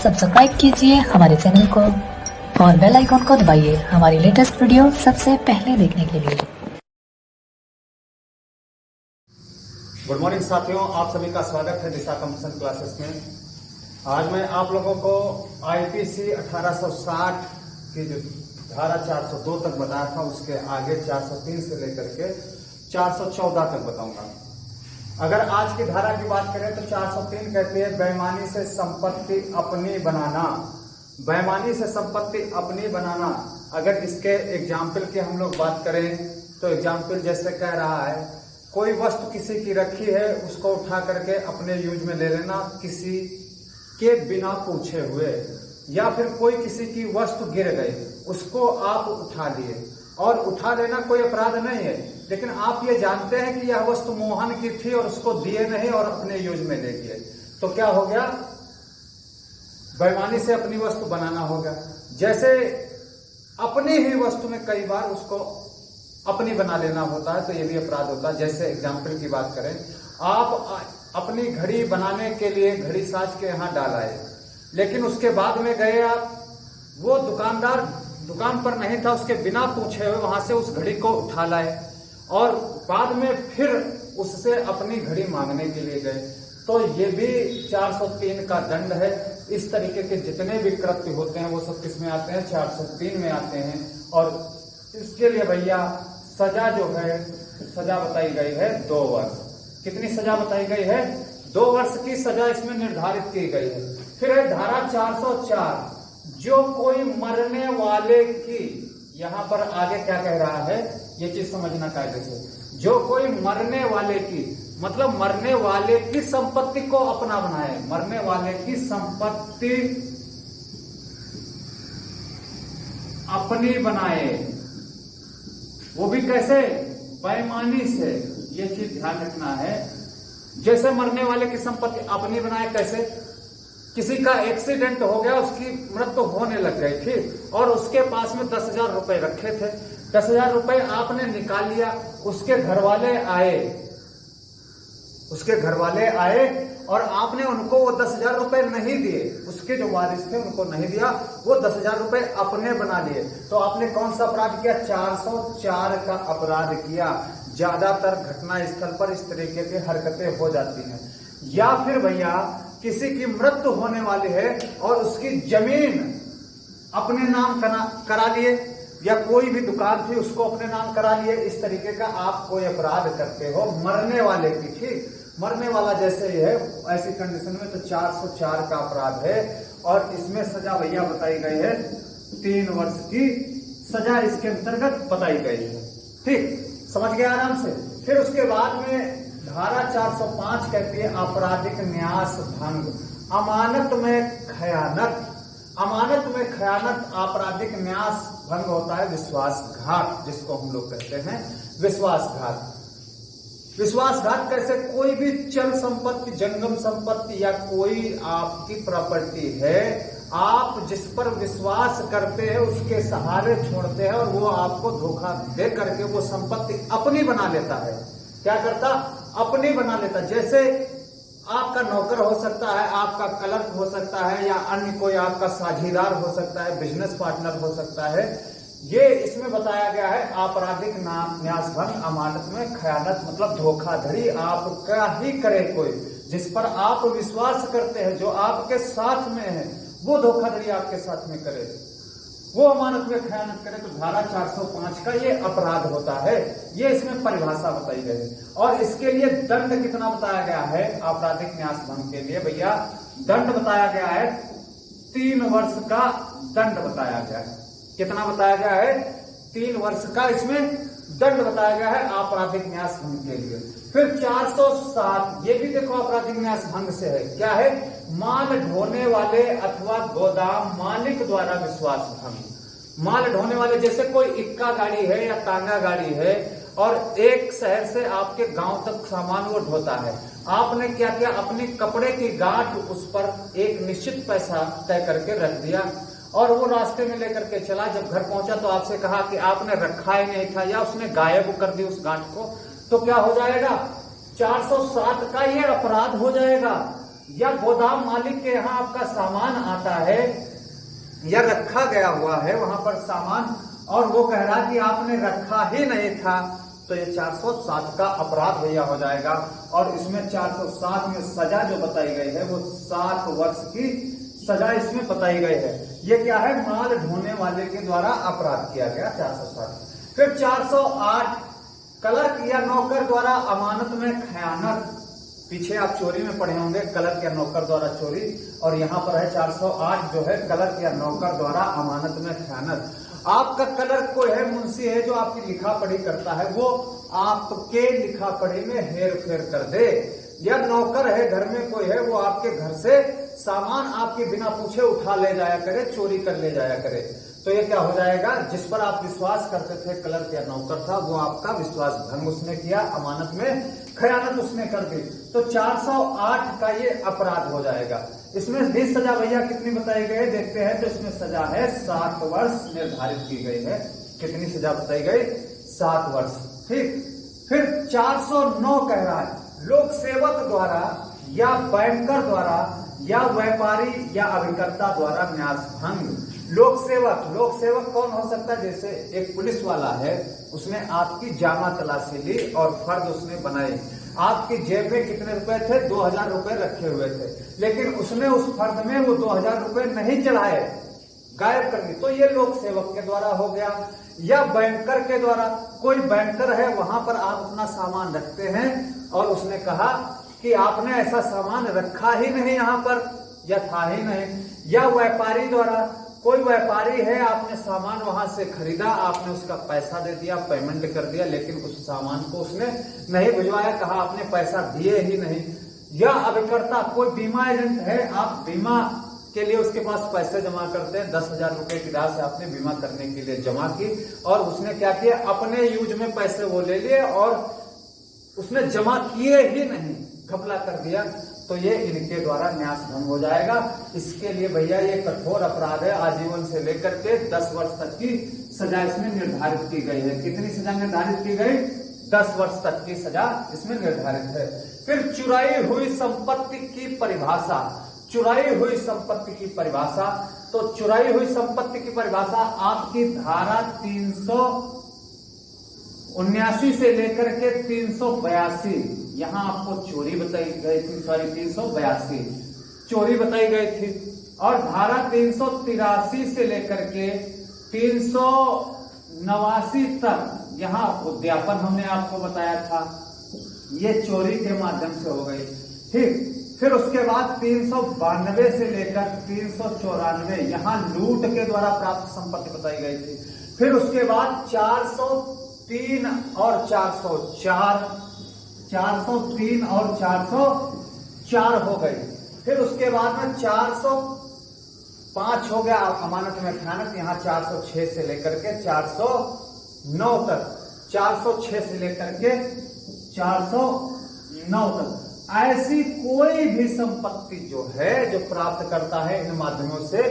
Subscribe कीजिए हमारे channel को और बेल आइकॉन को दबाइए हमारी लेटेस्ट वीडियो सबसे पहले देखने के लिए। गुड मॉर्निंग साथियों, आप सभी का स्वागत है दिशा कंप्यूटर क्लासेस में। आज मैं आप लोगों को आईपीसी 1860 की जो धारा 402 तक बताया था उसके आगे 403 से लेकर के 414 तक बताऊंगा। अगर आज की धारा की बात करें तो 403 कहती है बेईमानी से संपत्ति अपनी बनाना। बेईमानी से संपत्ति अपनी बनाना। अगर इसके एग्जाम्पल की हम लोग बात करें तो एग्जाम्पल जैसे कह रहा है, कोई वस्तु किसी की रखी है उसको उठा करके अपने यूज में ले लेना किसी के बिना पूछे हुए, या फिर कोई किसी की वस्तु गिर गई उसको आप उठा लिए। और उठा लेना कोई अपराध नहीं है, लेकिन आप ये जानते हैं कि यह वस्तु मोहन की थी और उसको दिए नहीं और अपने यूज में ले गए, तो क्या हो गया? बेईमानी से अपनी वस्तु बनाना हो गया। जैसे अपनी ही वस्तु में कई बार उसको अपनी बना लेना होता है तो ये भी अपराध होता है। जैसे एग्जाम्पल की बात करें, आप अपनी घड़ी बनाने के लिए घड़ी साज के यहां डाल आए, लेकिन उसके बाद में गए आप, वो दुकानदार दुकान पर नहीं था, उसके बिना पूछे हुए वहां से उस घड़ी को उठा लाए और बाद में फिर उससे अपनी घड़ी मांगने के लिए गए, तो ये भी 403 का दंड है। इस तरीके के जितने भी कृत्य होते हैं वो सब किस में आते हैं? 403 में आते हैं। और इसके लिए भैया सजा जो है, सजा बताई गई है 2 वर्ष। कितनी सजा बताई गई है? 2 वर्ष की सजा इसमें निर्धारित की गई है। फिर है धारा 404, जो कोई मरने वाले की, यहां पर आगे क्या कह रहा है ये चीज समझना कायदे से। जो कोई मरने वाले की मतलब मरने वाले की संपत्ति को अपना बनाए, मरने वाले की संपत्ति अपनी बनाए, वो भी कैसे? बेईमानी से। ये चीज ध्यान रखना है। जैसे मरने वाले की संपत्ति अपनी बनाए, कैसे? किसी का एक्सीडेंट हो गया, उसकी मृत्यु होने लग गई थी और उसके पास में 10,000 रुपए रखे थे। 10,000 रुपए आपने निकाल लिया, उसके घर वाले आए और आपने उनको वो 10,000 रुपए नहीं दिए, उसके जो वारिस थे उनको नहीं दिया, वो 10,000 रुपए अपने बना लिए, तो आपने कौन सा अपराध किया? 404 का अपराध किया। ज्यादातर घटना स्थल पर इस तरीके की हरकतें हो जाती हैं। या फिर भैया किसी की मृत्यु होने वाली है और उसकी जमीन अपने नाम करा लिए, या कोई भी दुकान थी उसको अपने नाम करा लिए, इस तरीके का आप कोई अपराध करते हो मरने वाले की। ठीक, मरने वाला जैसे ही है ऐसी कंडीशन में तो 404 का अपराध है और इसमें सजा भैया बताई गई है 3 वर्ष की सजा इसके अंतर्गत बताई गई है। ठीक, समझ गए आराम से। फिर उसके बाद में धारा 405 कहती है आपराधिक न्यास भंग। अमानत में खयानत, अमानत में खयानत आपराधिक न्यास भंग होता है। विश्वासघात जिसको हम लोग कहते हैं, विश्वासघात। विश्वासघात कैसे? कोई भी चल संपत्ति, जंगम संपत्ति या कोई आपकी प्रॉपर्टी है, आप जिस पर विश्वास करते हैं उसके सहारे छोड़ते हैं और वो आपको धोखा दे करके वो संपत्ति अपनी बना लेता है। क्या करता? अपनी बना लेता। जैसे आपका नौकर हो सकता है, आपका क्लर्क हो सकता है, या अन्य कोई आपका साझीदार हो सकता है, बिजनेस पार्टनर हो सकता है। ये इसमें बताया गया है आपराधिक न्यास भंग, अमानत में खयानत मतलब धोखाधड़ी आपका ही करे कोई, जिस पर आप विश्वास करते हैं, जो आपके साथ में है, वो धोखाधड़ी आपके साथ में करे, वो अमानत में खयानत करे, तो धारा 405 का ये अपराध होता है। ये इसमें परिभाषा बताई गई है। और इसके लिए दंड कितना बताया गया है? आपराधिक न्यास भंग के लिए भैया दंड बताया गया है 3 वर्ष का दंड बताया गया है। कितना बताया गया है? 3 वर्ष का इसमें दंड बताया गया है आपराधिक न्यास भंग के लिए। फिर 407, ये भी देखो आपराधिक न्यास भंग से है। क्या है? माल ढोने वाले अथवा गोदाम मालिक द्वारा विश्वास भंग। माल ढोने वाले, जैसे कोई इक्का गाड़ी है या तांगा गाड़ी है और एक शहर से आपके गांव तक सामान वो ढोता है, आपने क्या किया? अपनी कपड़े की गांठ उस पर एक निश्चित पैसा तय करके रख दिया और वो रास्ते में लेकर के चला। जब घर पहुंचा तो आपसे कहा कि आपने रखा ही नहीं था, या उसने गायब कर दी उस गांठ को, तो क्या हो जाएगा? 407 का ये अपराध हो जाएगा। या गोदाम मालिक के यहाँ आपका सामान आता है या रखा गया हुआ है वहां पर सामान, और वो कह रहा कि आपने रखा ही नहीं था, तो ये 407 का अपराध भैया हो जाएगा। और इसमें 407 में सजा जो बताई गई है वो 7 वर्ष की सजा इसमें बताई गई है। ये क्या है, माल ढोने वाले के द्वारा अपराध किया गया 407। फिर 408 क्लर्क या नौकर द्वारा अमानत में खयानत। पीछे आप चोरी में पढ़े होंगे क्लर्क या नौकर द्वारा चोरी, और यहाँ पर है 408 जो है क्लर्क या नौकर द्वारा अमानत में खयानत। आपका क्लर्क कोई है, मुंशी है जो आपकी लिखा पढ़ी करता है, वो आपके लिखा पढ़ी में हेर फेर कर दे, या नौकर है घर में कोई है वो आपके घर से सामान आपके बिना पूछे उठा ले जाया करे, चोरी कर ले जाया करे, तो ये क्या हो जाएगा, जिस पर आप विश्वास करते थे क्लर्क या नौकर था, वो आपका विश्वास भंग उसने किया, अमानत में खयानत उसने कर दी, तो 408 का ये अपराध हो जाएगा। इसमें भी सजा भैया कितनी बताई गई है देखते हैं, तो इसमें सजा है 7 वर्ष निर्धारित की गई है। कितनी सजा बताई गई, 7 वर्ष। ठीक, फिर 409 कह रहा है लोक सेवक द्वारा या बैंकर द्वारा या व्यापारी या अभिकर्ता द्वारा न्यास भंग। लोक सेवक कौन हो सकता है, जैसे एक पुलिस वाला है, उसने आपकी जामा तलाशी ली और फर्द उसने बनाई, आपकी जेब में कितने रुपए थे, 2000 रुपए रखे हुए थे, लेकिन उसने उस फर्द में वो 2000 रुपए नहीं चढ़ाए, गायब कर दी, तो ये लोक सेवक के द्वारा हो गया। या बैंकर के द्वारा, कोई बैंकर है वहां पर आप अपना सामान रखते हैं और उसने कहा कि आपने ऐसा सामान रखा ही नहीं यहाँ पर या था ही नहीं। या व्यापारी द्वारा, कोई व्यापारी है आपने सामान वहां से खरीदा, आपने उसका पैसा दे दिया, पेमेंट कर दिया, लेकिन उस सामान को उसने नहीं भिजवाया, कहा आपने पैसा दिए ही नहीं। या अभिकर्ता, कोई बीमा एजेंट है, आप बीमा के लिए उसके पास पैसे जमा करते हैं, 10,000 रुपए की राशि आपने बीमा करने के लिए जमा की और उसने क्या किया, अपने यूज में पैसे वो ले लिए और उसने जमा किए ही नहीं, घपला कर दिया, तो ये इनके द्वारा न्यास भंग हो जाएगा। इसके लिए भैया ये कठोर अपराध है, आजीवन से लेकर के 10 वर्ष तक की सजा इसमें निर्धारित की गई है। कितनी सजा निर्धारित की गई, 10 वर्ष तक की सजा इसमें निर्धारित है। फिर चुराई हुई संपत्ति की परिभाषा, चुराई हुई संपत्ति की परिभाषा, तो चुराई हुई संपत्ति की परिभाषा आपकी धारा 379 से लेकर के 382, यहां आपको चोरी बताई गई थी, सॉरी 382 चोरी बताई गई थी, और धारा 383 से लेकर के 389 तक यहां उद्यापन हमने आपको बताया था, ये चोरी के माध्यम से हो गई। ठीक, फिर उसके बाद 392 से लेकर 394 यहां लूट के द्वारा प्राप्त संपत्ति बताई गई थी। फिर उसके बाद 403 और 404, 403 और 404 हो गई। फिर उसके बाद में 405 हो गया अमानत में खयानत, यहाँ 406 से लेकर के 409 तक, 406 से लेकर के 409 तक। ऐसी कोई भी संपत्ति जो है जो प्राप्त करता है इन माध्यमों से,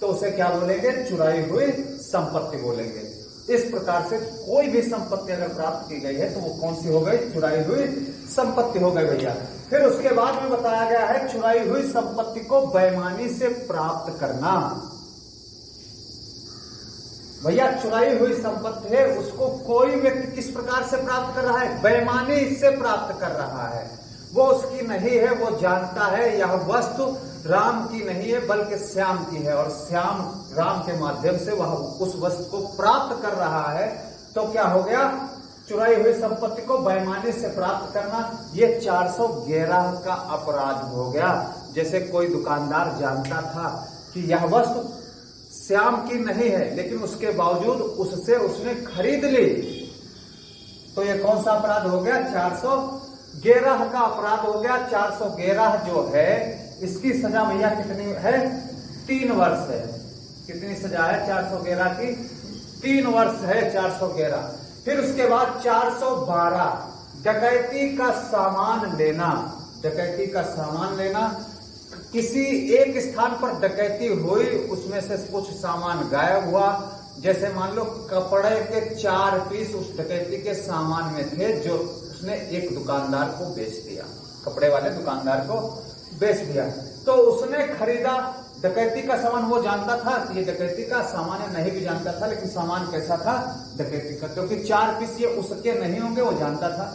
तो उसे क्या बोलेंगे, चुराई हुई संपत्ति बोलेंगे। इस प्रकार से कोई भी संपत्ति अगर प्राप्त की गई है तो वो कौन सी हो गई, चुराई हुई संपत्ति हो गई भैया। फिर उसके बाद में बताया गया है चुराई हुई संपत्ति को बेईमानी से प्राप्त करना। भैया चुराई हुई संपत्ति है, उसको कोई व्यक्ति किस प्रकार से प्राप्त कर रहा है, बेईमानी से प्राप्त कर रहा है, वो उसकी नहीं है, वो जानता है यह वस्तु राम की नहीं है बल्कि श्याम की है, और श्याम राम के माध्यम से वह उस वस्तु को प्राप्त कर रहा है, तो क्या हो गया, चुराई हुई संपत्ति को बेईमानी से प्राप्त करना, ये 411 का अपराध हो गया। जैसे कोई दुकानदार जानता था कि यह वस्तु श्याम की नहीं है, लेकिन उसके बावजूद उससे उसने खरीद ली, तो ये कौन सा अपराध हो गया, 411 का अपराध हो गया। 411 जो है इसकी सजा भैया कितनी है, 3 वर्ष है। कितनी सजा है 411 की, 3 वर्ष है 411। फिर उसके बाद 412 डकैती का सामान लेना, डकैती का सामान लेना, किसी एक स्थान पर डकैती हुई, उसमें से कुछ सामान गायब हुआ, जैसे मान लो कपड़े के 4 पीस उस डकैती के सामान में थे, जो उसने एक दुकानदार को बेच दिया, कपड़े वाले दुकानदार को बेच दिया। तो उसने खरीदा डकैती का सामान, वो जानता था कि ये डकैती का सामान है, नहीं भी जानता था, लेकिन सामान कैसा था, डकैती का, क्योंकि 4 पीस ये उसके नहीं होंगे, वो जानता था।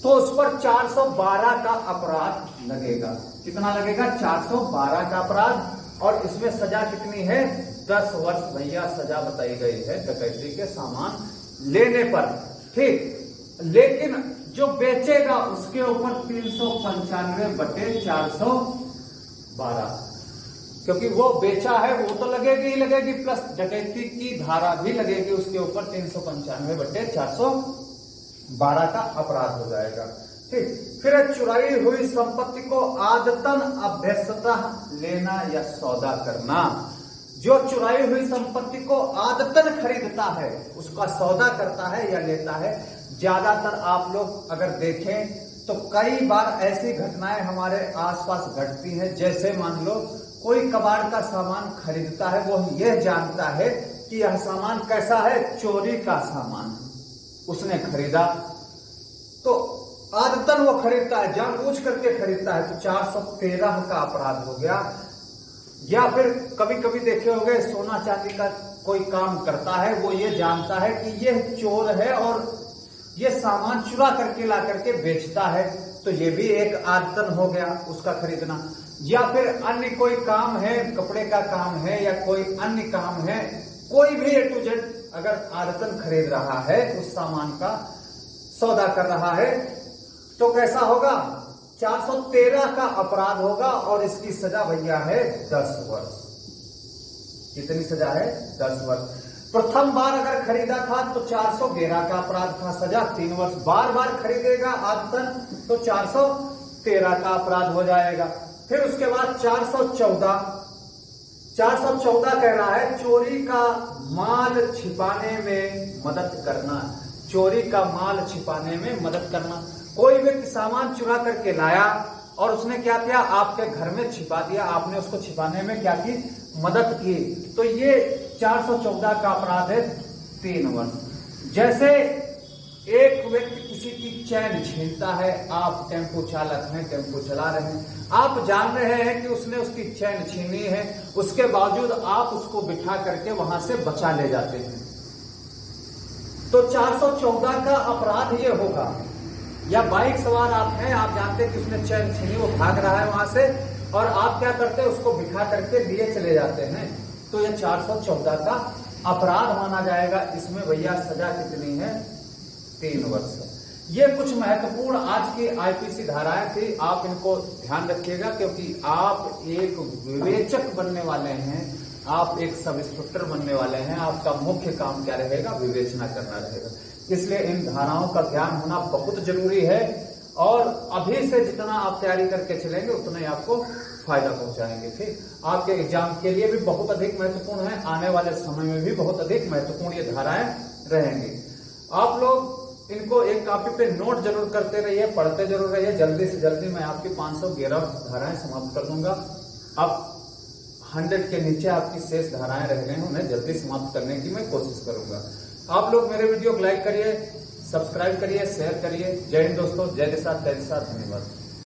तो उस पर 412 का अपराध लगेगा। कितना लगेगा? 412 का अपराध। और इसमें सजा कितनी है? 10 वर्ष भैया सजा बताई गई है डकैती के सामान लेने पर। ठीक, लेकिन जो बेचेगा उसके ऊपर 395/412, क्योंकि वो बेचा है वो तो लगेगी ही लगेगी, प्लस डकैती की धारा भी लगेगी उसके ऊपर। 395/412 का अपराध हो जाएगा। ठीक, फिर चुराई हुई संपत्ति को आदतन अभ्यस्तः लेना या सौदा करना। जो चुराई हुई संपत्ति को आदतन खरीदता है, उसका सौदा करता है या लेता है। ज्यादातर आप लोग अगर देखें तो कई बार ऐसी घटनाएं हमारे आसपास घटती हैं, जैसे मान लो कोई कबाड़ का सामान खरीदता है, वो यह जानता है कि यह सामान कैसा है, चोरी का सामान उसने खरीदा, तो आदतन वो खरीदता है, जानबूझ करके खरीदता है, तो 413 का अपराध हो गया। या फिर कभी कभी देखे होंगे सोना चांदी का कोई काम करता है, वो ये जानता है कि ये चोर है और ये सामान चुरा करके ला करके बेचता है, तो ये भी एक आदतन हो गया उसका खरीदना। या फिर अन्य कोई काम है, कपड़े का काम है या कोई अन्य काम है, कोई भी A to Z अगर आदतन खरीद रहा है, उस सामान का सौदा कर रहा है, तो कैसा होगा? 413 का अपराध होगा और इसकी सजा भैया है 10 वर्ष। कितनी सजा है? 10 वर्ष। प्रथम बार अगर खरीदा था तो 411 का अपराध था, सजा 3 वर्ष। बार बार खरीदेगा आदतन तो 413 का अपराध हो जाएगा। फिर उसके बाद 414 कह रहा है चोरी का माल छिपाने में मदद करना। चोरी का माल छिपाने में मदद करना। कोई व्यक्ति सामान चुरा करके लाया और उसने क्या किया? आपके घर में छिपा दिया, आपने उसको छिपाने में क्या की? मदद की, तो ये 414 का अपराध है 3 वर्ष। जैसे एक व्यक्ति किसी की चैन छीनता है, आप टेम्पो चालक हैं, टेम्पो चला रहे हैं, आप जान रहे हैं कि उसने उसकी चैन छीनी है, उसके बावजूद आप उसको बिठा करके वहां से बचा ले जाते हैं, तो 414 का अपराध ये होगा। या बाइक सवार आप हैं, आप जानते हैं कि उसने चैन छीनी, वो भाग रहा है वहां से, और आप क्या करते हैं? उसको बिठा करके लिए चले जाते हैं, तो ये 414 का अपराध माना जाएगा। इसमें भैया सजा कितनी है? 3 वर्ष है। ये कुछ महत्वपूर्ण आज की आईपीसी धाराएं थी, आप इनको ध्यान रखिएगा, क्योंकि आप एक विवेचक बनने वाले हैं, आप एक सब इंस्पेक्टर बनने वाले हैं। आपका मुख्य काम क्या रहेगा? विवेचना करना रहेगा। इसलिए इन धाराओं का ज्ञान होना बहुत जरूरी है, और अभी से जितना आप तैयारी करके चलेंगे उतना ही आपको फायदा पहुंचाएंगे। ठीक, आपके एग्जाम के लिए भी बहुत अधिक महत्वपूर्ण है, आने वाले समय में भी बहुत अधिक महत्वपूर्ण ये धाराएं रहेंगी। आप लोग इनको एक कॉपी पे नोट जरूर करते रहिए, पढ़ते जरूर रहिए। जल्दी से जल्दी मैं आपकी 511 धाराएं समाप्त कर दूंगा। अब 100 के नीचे आपकी शेष धाराएं रह गई हैं, उन्हें जल्दी समाप्त करने की मैं कोशिश करूंगा। आप लोग मेरे वीडियो को लाइक करिए, सब्सक्राइब करिए, शेयर करिए। जय हिंद दोस्तों, जय किसान, जय किसान, धन्यवाद।